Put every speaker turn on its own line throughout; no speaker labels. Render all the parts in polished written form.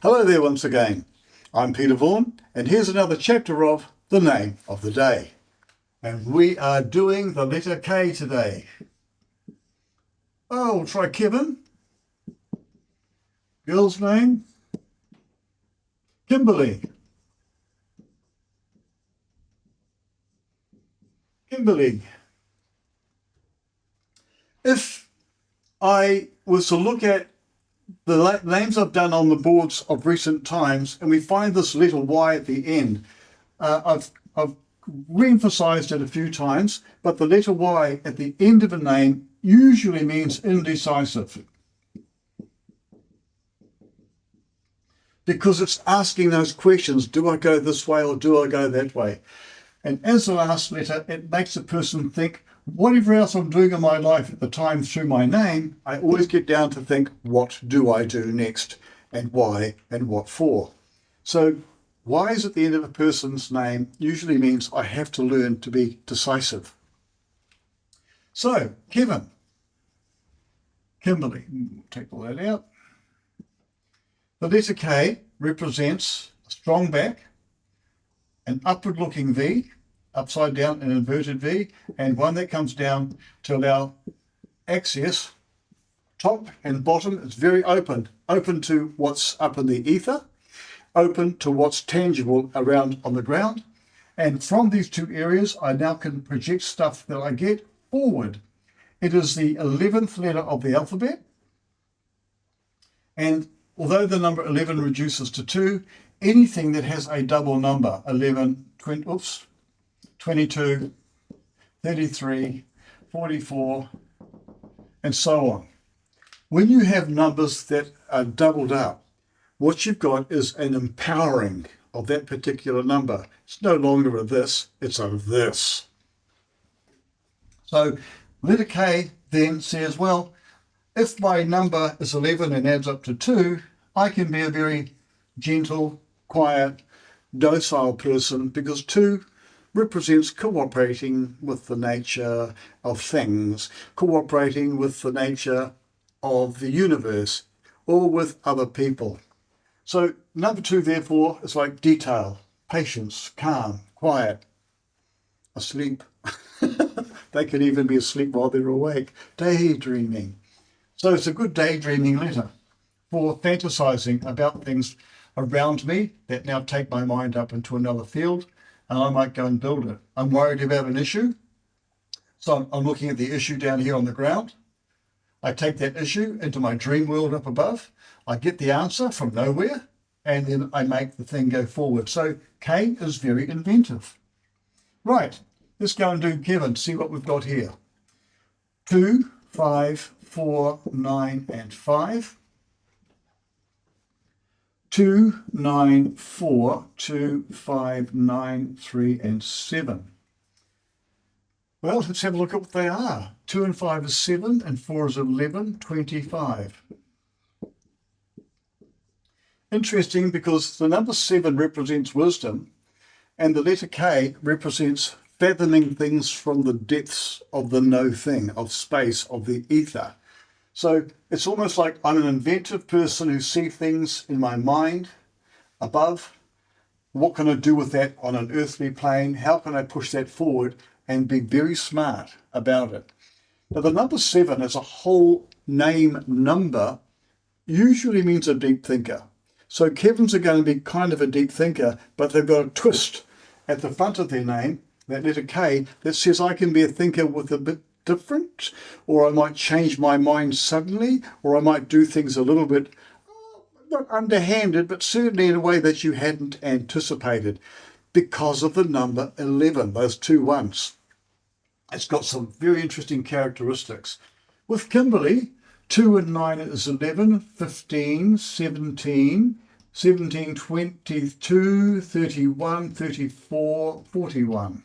Hello there once again. I'm Peter Vaughan, and here's another chapter of The Name of the Day. And we are doing the letter K today. Oh, we'll try Kevin. Girl's name? Kimberly. Kimberly. If I was to look at the names I've done on the boards of recent times, and we find this letter Y at the end. I've re-emphasized it a few times, but the letter Y at the end of a name usually means indecisive, because it's asking those questions: do I go this way or do I go that way? And as the last letter, it makes a person think, whatever else I'm doing in my life at the time through my name, I always get down to think, what do I do next, and why, and what for? So Y is at the end of a person's name usually means I have to learn to be decisive. So, Kevin, Kimberly, take all that out. The letter K represents a strong back, an upward-looking V, upside down, an inverted V, and one that comes down to allow access, top and bottom. It's very open to what's up in the ether, open to what's tangible around on the ground. And from these two areas, I now can project stuff that I get forward. It is the 11th letter of the alphabet. And although the number 11 reduces to 2, anything that has a double number, 11, 22, 33, 44, and so on. When you have numbers that are doubled up, what you've got is an empowering of that particular number. It's no longer a this, it's a this. So letter K then says, well, if my number is 11 and adds up to 2, I can be a very gentle, quiet, docile person, because 2 represents cooperating with the nature of things, cooperating with the nature of the universe, or with other people. So number 2, therefore, is like detail, patience, calm, quiet, asleep. They can even be asleep while they're awake, daydreaming. So it's a good daydreaming letter for fantasizing about things around me that now take my mind up into another field, and I might go and build it. I'm worried about an issue, so I'm looking at the issue down here on the ground. I take that issue into my dream world up above. I get the answer from nowhere, and then I make the thing go forward. So K is very inventive. Right, let's go and do Kevin, see what we've got here. 2, 5, 4, 9, and 5. 2, 9, 4, 2, 5, 9, 3, and 7. Well, let's have a look at what they are. 2 and 5 is 7, and 4 is 11, 25. Interesting, because the number 7 represents wisdom, and the letter K represents fathoming things from the depths of the no thing, of space, of the ether. So it's almost like I'm an inventive person who sees things in my mind above. What can I do with that on an earthly plane? How can I push that forward and be very smart about it? Now, the number 7 as a whole name number usually means a deep thinker. So Kevins are going to be kind of a deep thinker, but they've got a twist at the front of their name, that letter K, that says I can be a thinker with a bit different, or I might change my mind suddenly, or I might do things a little bit, not underhanded, but certainly in a way that you hadn't anticipated, because of the number 11, those 2 ones. It's got some very interesting characteristics. With Kimberly, 2 and 9 is 11, 15, 17, 17, 22, 31, 34, 41.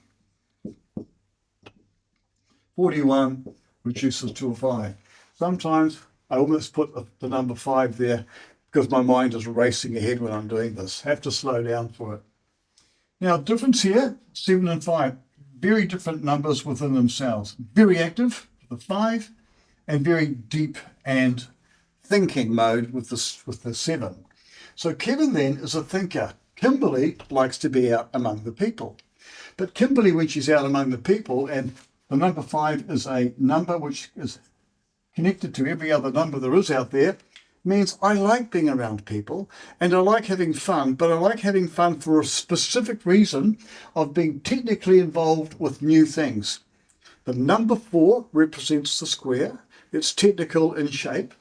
41 reduces to a 5. Sometimes I almost put the number 5 there because my mind is racing ahead when I'm doing this. I have to slow down for it. Now, difference here, 7 and 5, very different numbers within themselves. Very active, the 5, and very deep and thinking mode with the 7. So Kevin then is a thinker. Kimberly likes to be out among the people. But Kimberly, when she's out among the people, and the number 5 is a number which is connected to every other number there is out there, means I like being around people and I like having fun, but I like having fun for a specific reason of being technically involved with new things. The number 4 represents the square. It's technical in shape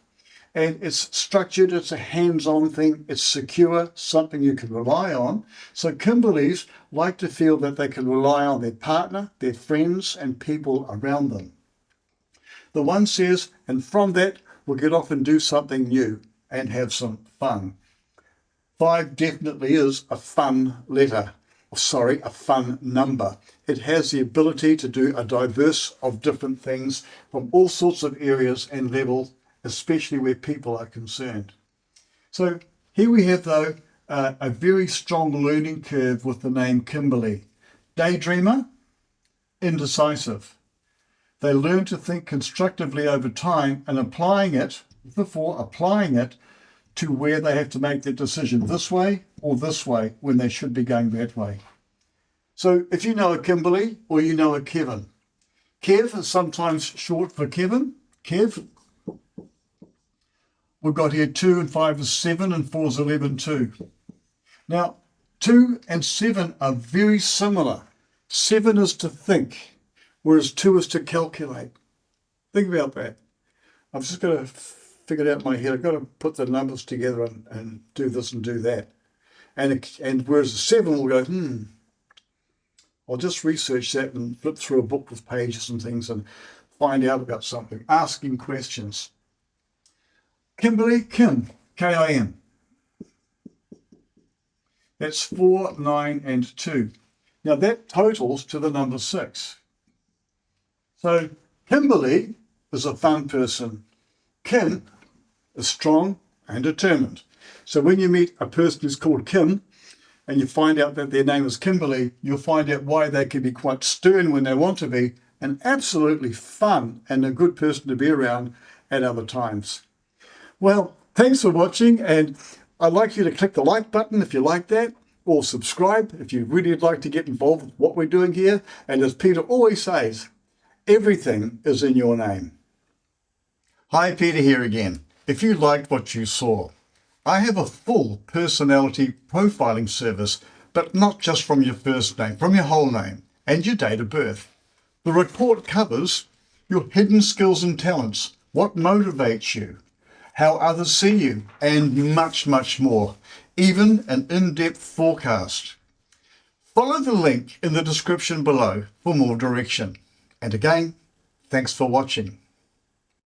and it's structured. It's a hands-on thing. It's secure, something you can rely on. So Kimberleys like to feel that they can rely on their partner, their friends and people around them. The 1 says, and from that we'll get off and do something new and have some fun. 5 definitely is a fun letter. A fun number. It has the ability to do a diverse of different things from all sorts of areas and levels, especially where people are concerned. So here we have, though, a very strong learning curve with the name Kimberly. Daydreamer, indecisive. They learn to think constructively over time and applying it to where they have to make their decision this way or this way when they should be going that way. So if you know a Kimberly or you know a Kevin, Kev is sometimes short for Kevin. Kev, we've got here 2 and 5 is 7 and 4 is 11 too. Now 2 and 7 are very similar. 7 is to think, whereas 2 is to calculate. Think about that. I've just got to figure it out in my head. I've got to put the numbers together and do this and do that. And whereas the 7 will go, I'll just research that and flip through a book with pages and things and find out about something, asking questions. Kimberly, Kim, K-I-M. That's 4, 9, and 2. Now that totals to the number 6. So Kimberly is a fun person. Kim is strong and determined. So when you meet a person who's called Kim and you find out that their name is Kimberly, you'll find out why they can be quite stern when they want to be and absolutely fun and a good person to be around at other times. Well, thanks for watching, and I'd like you to click the like button if you like that, or subscribe if you really would like to get involved with what we're doing here. And as Peter always says, everything is in your name. Hi, Peter here again. If you liked what you saw, I have a full personality profiling service, but not just from your first name, from your whole name and your date of birth. The report covers your hidden skills and talents, what motivates you, how others see you, and much, much more, even an in-depth forecast. Follow the link in the description below for more direction. And again, thanks for watching.